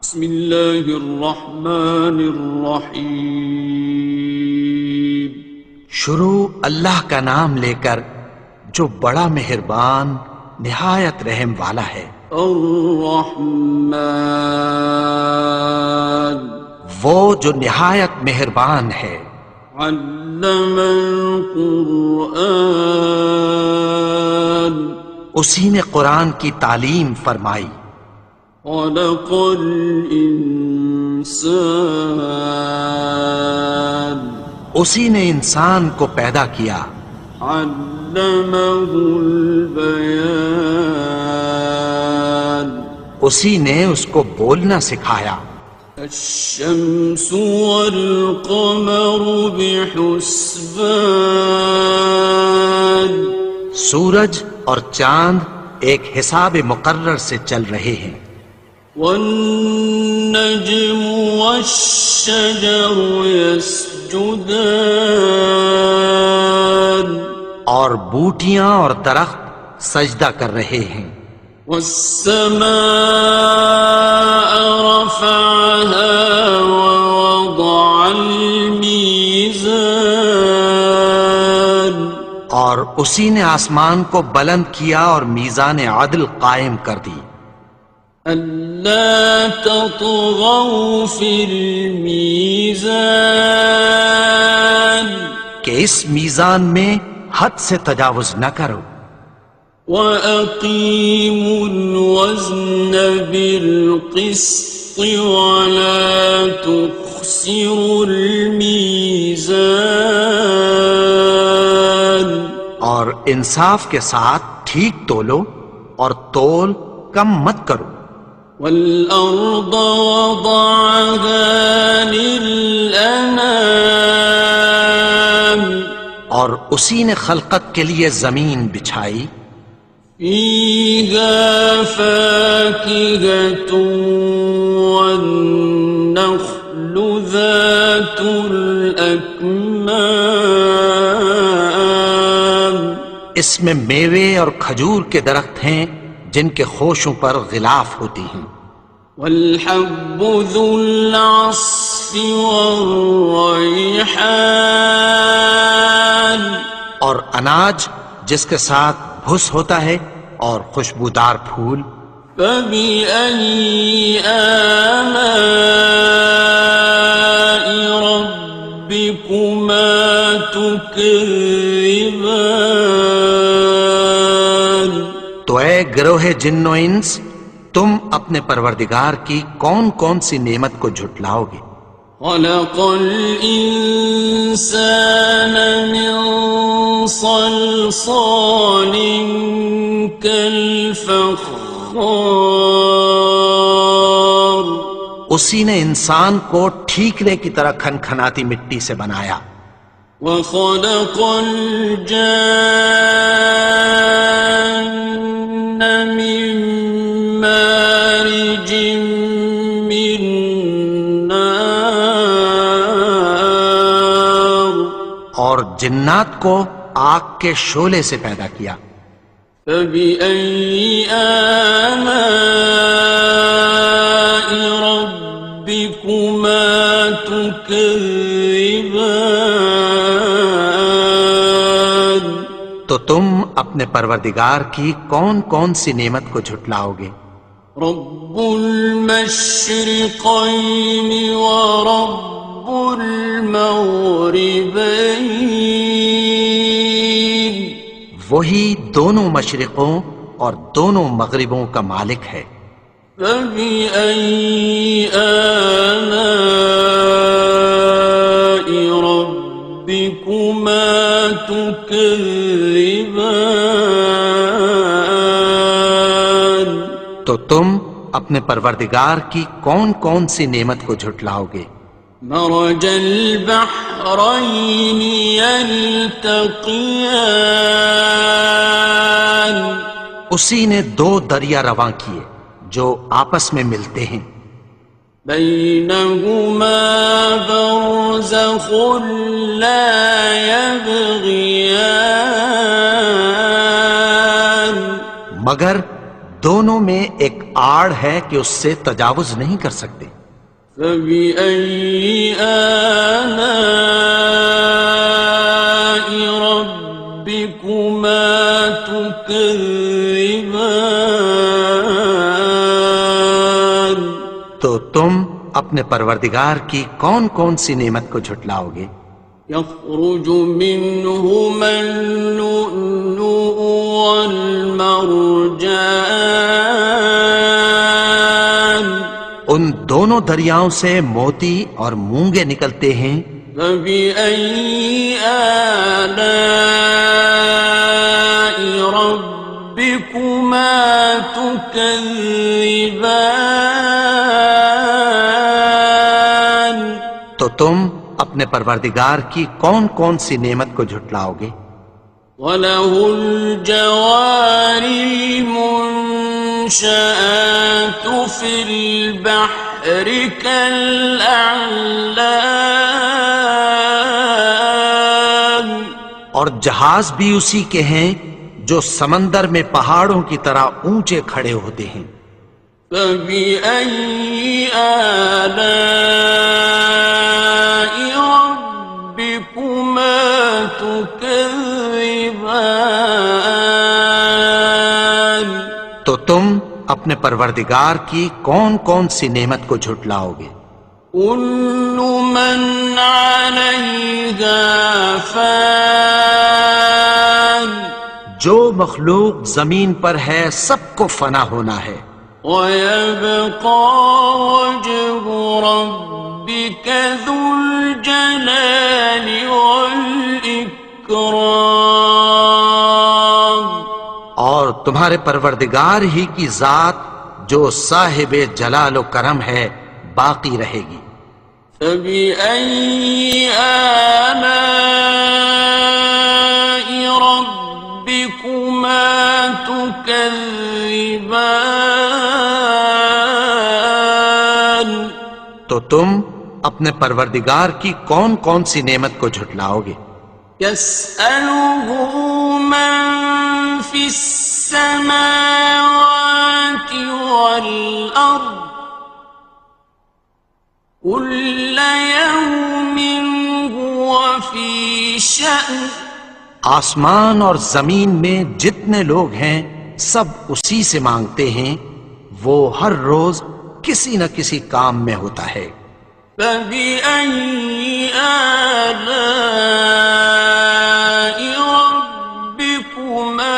بسم اللہ الرحمن الرحیم۔ شروع اللہ کا نام لے کر جو بڑا مہربان نہایت رحم والا ہے۔ الرحمن، وہ جو نہایت مہربان ہے۔ علم القرآن، اسی نے قرآن کی تعلیم فرمائی۔ خلق الانسان، اسی نے انسان کو پیدا کیا۔ علمہ البیان، اسی نے اس کو بولنا سکھایا۔ الشمس والقمر بحسبان، سورج اور چاند ایک حساب مقرر سے چل رہے ہیں۔ والنجم والشجر يسجدان، اور بوٹیاں اور درخت سجدہ کر رہے ہیں۔ والسماء رفعها ووضع الميزان، اور اسی نے آسمان کو بلند کیا اور میزان عدل قائم کر دی۔ ألا تطغوا في الميزان، کہ اس میزان میں حد سے تجاوز نہ کرو۔ وَأَقِيمُوا الْوَزْنَ بِالْقِسْطِ وَلَا تُخْسِرُوا الْمِيزَانَ، اور انصاف کے ساتھ ٹھیک تولو اور تول کم مت کرو۔ وَالْأَرْضَ وَضَعَهَا لِلْأَنَامِ، اور اسی نے خلقت کے لیے زمین بچھائی۔ فِيهَا فَاكِهَةٌ وَالنَّخْلُ ذَاتُ الْأَكْمَامِ، اس میں میوے اور کھجور کے درخت ہیں جن کے خوشوں پر غلاف ہوتی ہیں۔ وَالْحَبُّ ذُو الْعَصْفِ وَالرَّيْحَانِ، اور اناج جس کے ساتھ بھس ہوتا ہے اور خوشبودار پھول۔ فَبِأَيِّ آلَاءِ رَبِّكُمَا تُكَذِّبَانِ، تو اے گروہ جن و انس، تم اپنے پروردگار کی کون کون سی نعمت کو جھٹلاؤ گے؟ خَلَقَ الْإِنسَانَ مِنْ صَلْصَالٍ كَالْفَخَّارِ، اسی نے انسان کو ٹھیکرے کی طرح کھنکھناتی مٹی سے بنایا۔ وَخَلَقَ الْجَانَّ مِن مَّارِجٍ مِّن نَّارٍ، اور جنات کو آگ کے شعلے سے پیدا کیا۔ فَبِأَيِّ آلَاءِ رَبِّكُمَا تُكَذِّبَانِ، تو تم اپنے پروردگار کی کون کون سی نعمت کو جھٹلاؤ گے؟ رب المشرقین ورب المغربین، وہی دونوں مشرقوں اور دونوں مغربوں کا مالک ہے۔ فَبِأَيِّ آلَاءِ رَبِّكُمَا تُكَذِّبَانِ، تو تم اپنے پروردگار کی کون کون سی نعمت کو جھٹلاؤ گے؟ مرج البحرین یلتقیان، اسی نے دو دریا رواں کیے جو آپس میں ملتے ہیں۔ بینہما برزخ لا یبغیان، مگر دونوں میں ایک آڑ ہے کہ اس سے تجاوز نہیں کر سکتے۔ فبأي آلاء ربكما تكذبان؟ تو تم اپنے پروردگار کی کون کون سی نعمت کو جھٹلاؤ گے؟ يخرج منهما اللؤلؤ والمرجان ان دونوں دریاؤں سے موتی اور مونگے نکلتے ہیں۔ فبأي آلاء ربكما تكذبان؟ تو تم اپنے پروردگار کی کون کون سی نعمت کو جھٹلاؤ گے؟ وَلَهُ الْجَوَارِ الْمُنشَآتُ فِي الْبَحْرِ كَالْأَعْلَامِ، اور جہاز بھی اسی کے ہیں جو سمندر میں پہاڑوں کی طرح اونچے کھڑے ہوتے ہیں۔ فَبِأَيِّ آلَاءِ رَبِّكُمَا تُكَذِّبَانِ؟ تو تم اپنے پروردگار کی کون کون سی نعمت کو جھٹلاؤ گے؟ كُلُّ مَنْ عَلَيْهَا فَانٍ، جو مخلوق زمین پر ہے سب کو فنا ہونا ہے۔ وَيَبْقَى وَجْهُ رَبِّكَ ذُو الْجَلَالِ وَالْإِكْرَامِ، اور تمہارے پروردگار ہی کی ذات جو صاحب جلال و کرم ہے باقی رہے گی۔ فَبِأَيِّ آلَاءِ رَبِّكُمَا تُكَذِّبَانِ؟ تو تم اپنے پروردگار کی کون کون سی نعمت کو جھٹلاؤ گے؟ يَسْأَلُهُ مَن فِي السَّمَاوَاتِ وَالْأَرْضِ كُلَّ يَوْمٍ هُوَ فِي شَأْنٍ، آسمان اور زمین میں جتنے لوگ ہیں سب اسی سے مانگتے ہیں، وہ ہر روز کسی نہ کسی کام میں ہوتا ہے۔ فَبِأَيِّ آلَاءِ رَبِّكُمَا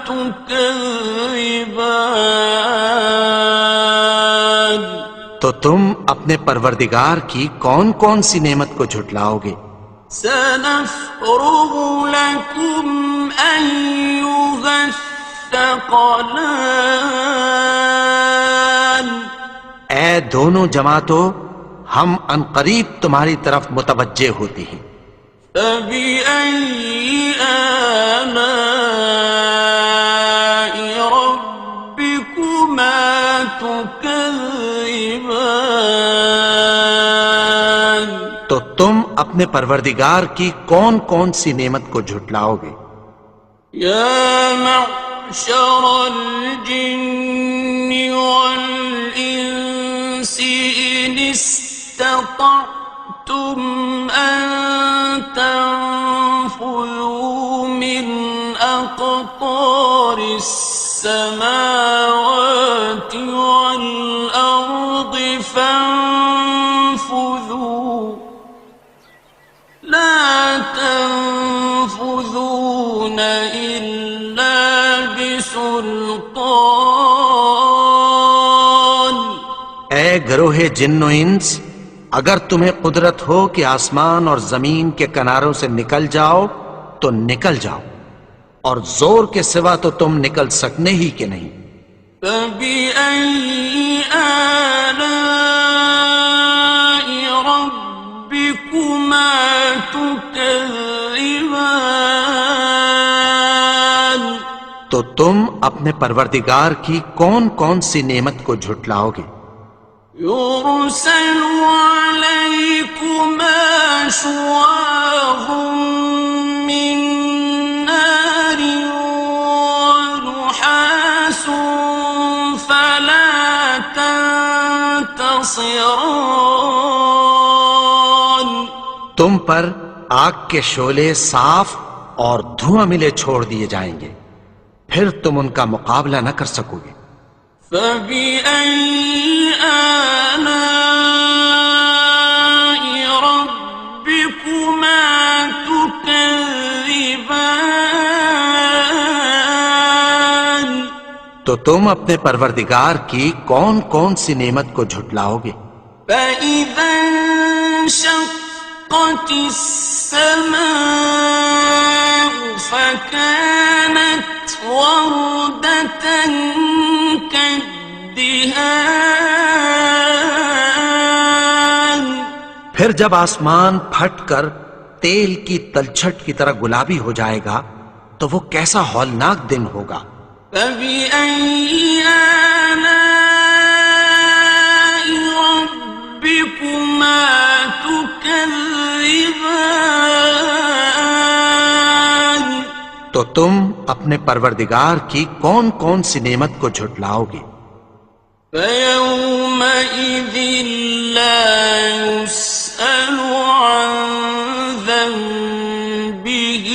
تُكَذِّبَانِ؟ تو تم اپنے پروردگار کی کون کون سی نعمت کو جھٹلاؤ گے؟ سَنَفْرُغُ لَكُمْ أَيُّهَ الثَّقَلَانِ، اے دونوں جماعتوں، ہم عنقریب تمہاری طرف متوجہ ہوتے ہیں۔ فَبِأَيِّ آلَاءِ رَبِّكُمَا تُكَذِّبَانِ؟ تو تم اپنے پروردگار کی کون کون سی نعمت کو جھٹلاؤ گے؟ يَا مَعْشَرَ الْجِنِّ وَالْإِنسِ إِنِ اسْتَطَعْتُمْ أَن تَنفُذُوا مِنْ أَقْطَارِ السَّمَاوَاتِ وَالْأَرْضِ فَانفُذُوا لَا تَنفُذُونَ إِلَّا بِسُلْطَانٍ۔ اے گروہ جن و انس، اگر تمہیں قدرت ہو کہ آسمان اور زمین کے کناروں سے نکل جاؤ تو نکل جاؤ، اور زور کے سوا تو تم نکل سکنے ہی کہ نہیں۔ فَبِأَيِّ آلَاءِ رَبِّكُمَا تُكَذِّبَانِ؟ تو تم اپنے پروردگار کی کون کون سی نعمت کو جھٹلاؤ گے؟ يُرْسَلُ عَلَيْكُمَا شُوَاظٌ مِّن نَّارٍ وَنُحَاسٌ فَلَا ينتصران تم پر آگ کے شعلے صاف اور دھواں ملے چھوڑ دیے جائیں گے، پھر تم ان کا مقابلہ نہ کر سکو گے۔ فبأي آلاء ربكما تكذبان تو تم اپنے پروردگار کی کون کون سی نعمت کو جھٹلاؤ گے؟ فإذا انشقت السماء فكانت وردة كالدهان پھر جب آسمان پھٹ کر تیل کی تلچھٹ کی طرح گلابی ہو جائے گا تو وہ کیسا ہولناک دن ہوگا۔ فبأي آلاء ربكما تكذبان تو تم اپنے پروردگار کی کون کون سی نعمت کو جھٹلاؤ گے؟ فيومئذ لا يسأل عن ذنبه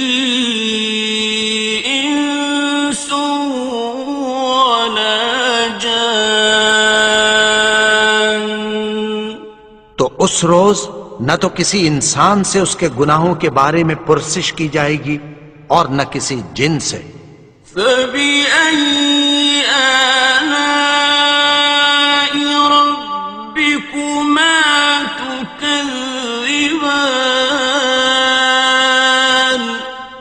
إنس ولا جان تو اس روز نہ تو کسی انسان سے اس کے گناہوں کے بارے میں پرسش کی جائے گی اور نہ کسی جن سے۔ فبأي آلاء ربكما تكذبان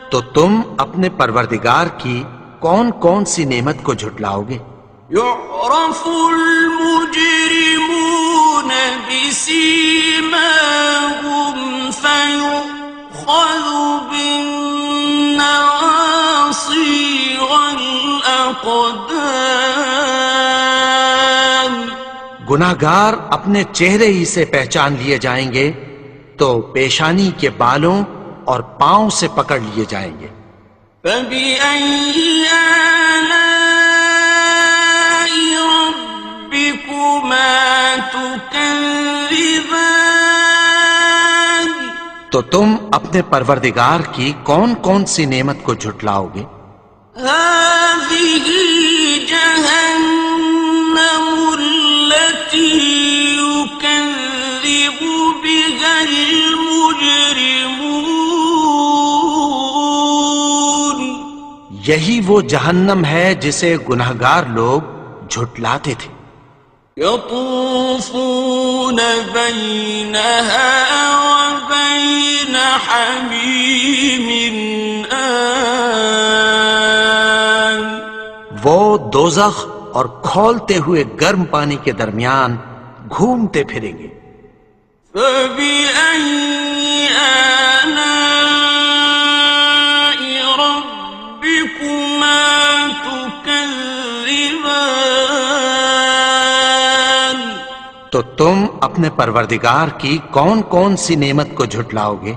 تو تم اپنے پروردگار کی کون کون سی نعمت کو جھٹلاؤ گے؟ يعرف المجرمون بسيماهم فيؤخذ بالنواصي والأقدام گناہگار اپنے چہرے ہی سے پہچان لیے جائیں گے تو پیشانی کے بالوں اور پاؤں سے پکڑ لیے جائیں گے۔ فبأي آلاء ربكما تكذبان تو تم اپنے پروردگار کی کون کون سی نعمت کو جھٹلاؤ گے؟ هذه جهنم التي يكذب بها المجرمون یہی وہ جہنم ہے جسے گناہگار لوگ جھٹلاتے تھے۔ يطوفون بينها وبين حميم آن وہ دوزخ اور کھولتے ہوئے گرم پانی کے درمیان گھومتے پھریں گے۔ فبأي آلاء ربكما تكذبان تو تم اپنے پروردگار کی کون کون سی نعمت کو جھٹلاؤ گے؟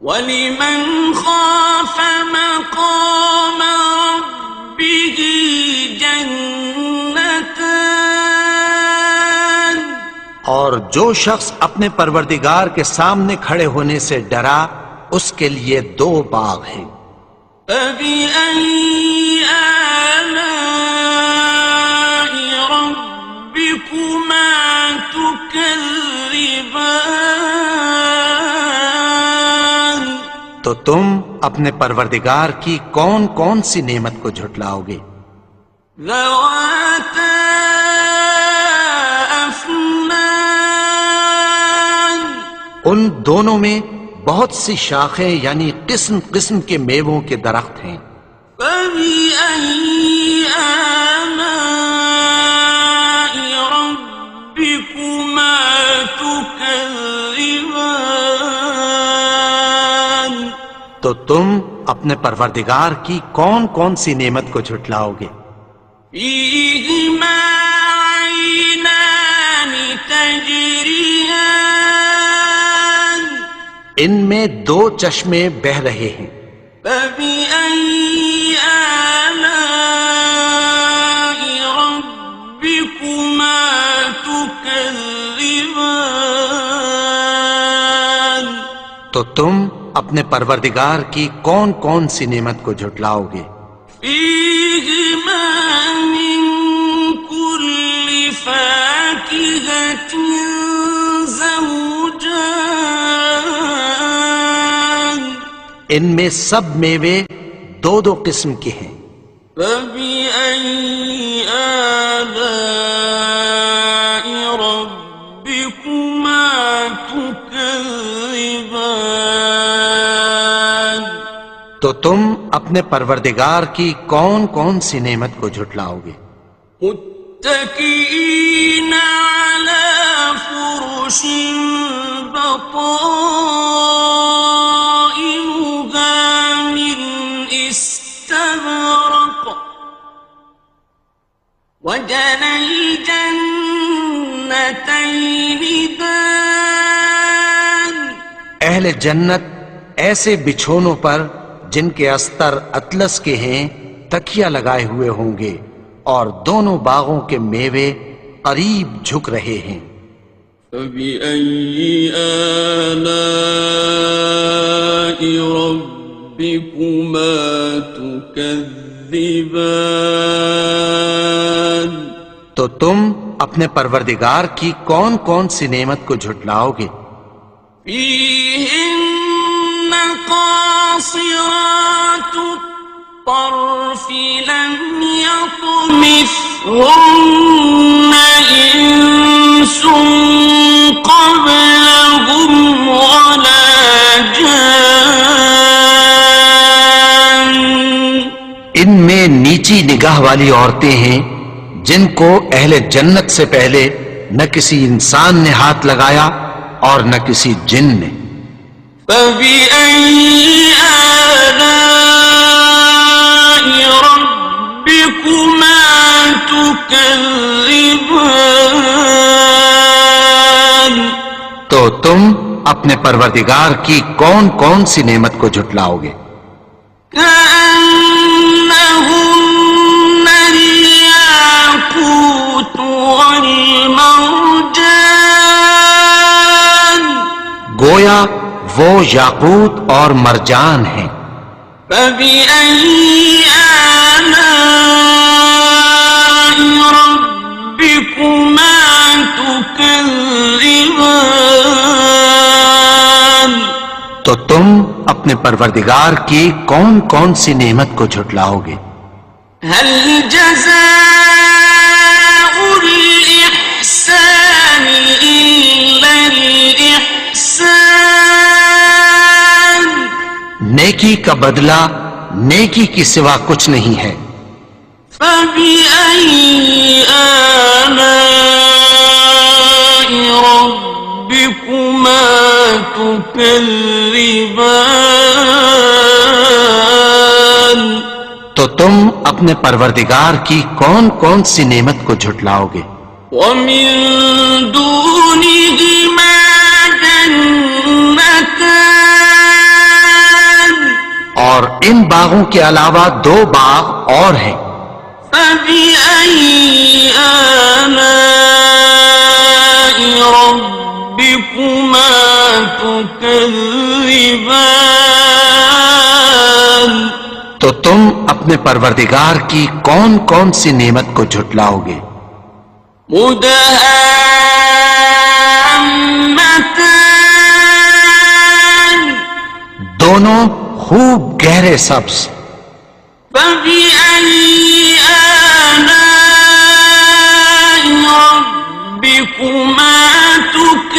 وَلِمَنْ خَافَ مَقَامَ رَبِّهِ جَنَّتَانِ اور جو شخص اپنے پروردگار کے سامنے کھڑے ہونے سے ڈرا اس کے لیے دو باغ ہیں۔ فَبِأَيِّ آلَاءِ رَبِّكُمَا تُكَذِّبَانِ تو تم اپنے پروردگار کی کون کون سی نعمت کو جھٹلاؤ گے؟ ذَوَاتَا أَفْنَانٍ ان دونوں میں بہت سی شاخیں یعنی قسم قسم کے میووں کے درخت ہیں۔ فَبِأَيِّ آلَاءِ رَبِّكُمَا تُكَذِّبَانِ تو تم اپنے پروردگار کی کون کون سی نعمت کو جھٹلاؤ گے؟ فِيهِمَا عَيْنَانِ تَجْرِيَانِ ان میں دو چشمے بہہ رہے ہیں۔ فَبِأَيِّ آلَاءِ رَبِّكُمَا تُكَذِّبَانِ تكذبان تو تم اپنے پروردگار کی کون کون سی نعمت کو جھٹلاؤ گے؟ فيهما من كل فاكهة زوجان ان میں سب میوے دو دو قسم کے ہیں، فبأي آلاء ربكما تكذبان تو تم اپنے پروردگار کی کون کون سی نعمت کو جھٹلاؤ گے؟ متكئين على فرش بطائنها من استبرق وجنى الجنتين دان اہل جنت ایسے بچھونوں پر جن کے استر اطلس کے ہیں تکیہ لگائے ہوئے ہوں گے، اور دونوں باغوں کے میوے قریب جھک رہے ہیں۔ فبأي آلاء ربكما تكذبان تو تم اپنے پروردگار کی کون کون سی نعمت کو جھٹلاؤ گے؟ فيهن قاصرات الطرف لم يطمثهن إنس قبلهم ولا جان ان میں نیچی نگاہ والی عورتیں ہیں جن کو اہل جنت سے پہلے نہ کسی انسان نے ہاتھ لگایا اور نہ کسی جن نے۔ فبأي آلاء ربكما تكذبان تو تم اپنے پروردگار کی کون کون سی نعمت کو جھٹلاؤ گے؟ كأنهن الياقوت والمرجان گویا وہ یاقوت اور مرجان ہیں۔ فبأي آلاء ربكما تكذبان تو تم اپنے پروردگار کی کون کون سی نعمت کو جھٹلاؤ گے؟ هل جزاء الإحسان إلا الإحسان نیکی کا بدلہ نیکی کی سوا کچھ نہیں ہے۔ فبأي آلاء ربكما تكذبان تو تم اپنے پروردگار کی کون کون سی نعمت کو جھٹلاؤ گے؟ ومن دونهما جنتان اور ان باغوں کے علاوہ دو باغ اور ہیں۔ فبأي آلاء ربكما تكذبان تو تم اپنے پروردگار کی کون کون سی نعمت کو جھٹلاؤ گے؟ مدهامتان دونوں خوب گہرے سبز۔ فبأي آلاء ربكما تكذبان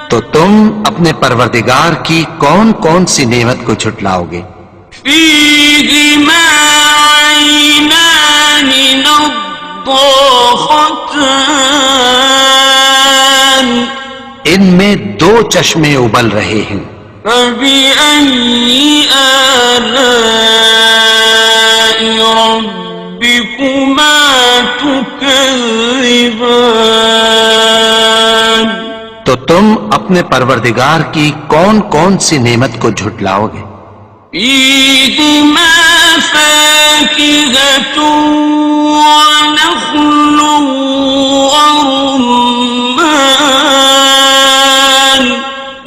تو تم اپنے پروردگار کی کون کون سی نعمت کو جھٹلاؤ گے؟ فيهما عينان نضاختان ان میں دو چشمے ابل رہے ہیں۔ فبأي آلاء ربكما تكذبان تو تم اپنے پروردگار کی کون کون سی نعمت کو جھٹلاؤ گے؟ فيهما فاكهة ونخل ورمان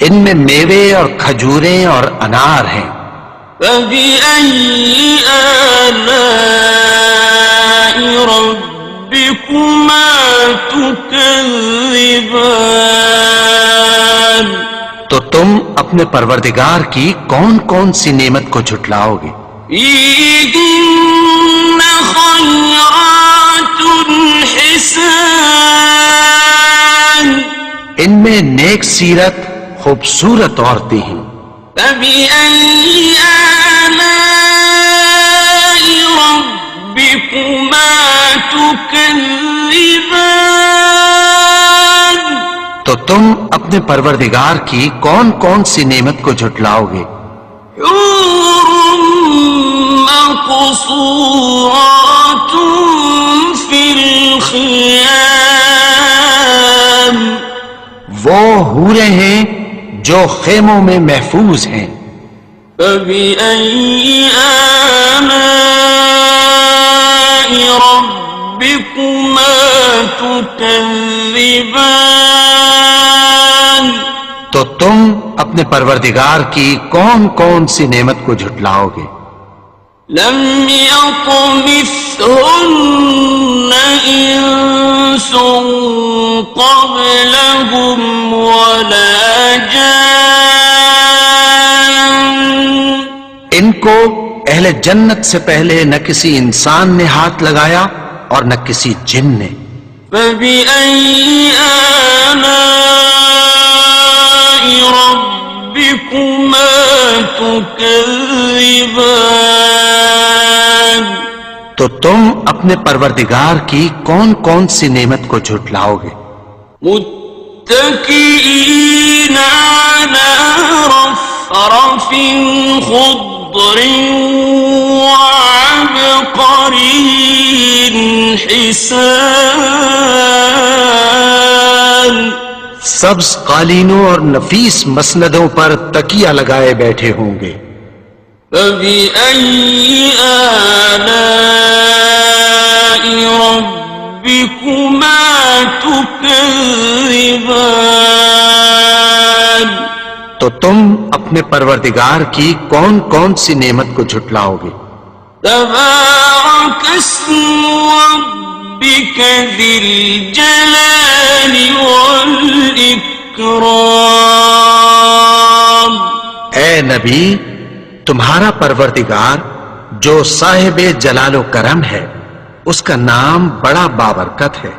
ان میں میوے اور کھجوریں اور انار ہیں. فبأي آلاء ربكما تكذبان تو تم اپنے پروردگار کی کون کون سی نعمت کو جھٹلاؤ گے؟ فيهن خيرات حسان ان میں نیک سیرت خوبصورت عورتیں ہیں. فبأي آلاء ربكما تكذبان تو تم اپنے پروردگار کی کون کون سی نعمت کو جھٹلاؤ گے؟ حور مقصورات في الخيام وہ حوریں ہیں جو خیموں میں محفوظ ہیں. فبأي آلاء ربكما تكذبان تو تم اپنے پروردگار کی کون کون سی نعمت کو جھٹلاؤ گے؟ لم يطمثهن إنس قبلهم ولا جان ان کو اہل جنت سے پہلے نہ کسی انسان نے ہاتھ لگایا اور نہ کسی جن نے. فبأي آلاء ربكما تكذبان تو تم اپنے پروردگار کی کون کون سی نعمت کو جھٹلاؤ گے؟ متكئين على رفرف خضر وعبقري حسان سبز قالینوں اور نفیس مسندوں پر تکیہ لگائے بیٹھے ہوں گے. فبأي آلاء ربكما تكذبان تو تم اپنے پروردگار کی کون کون سی نعمت کو جھٹلاؤ گے؟ تبارك اسم ربك ذي الجلال والإكرام اے نبی، تمہارا پروردگار جو صاحب جلال و کرم ہے، اس کا نام بڑا بابرکت ہے.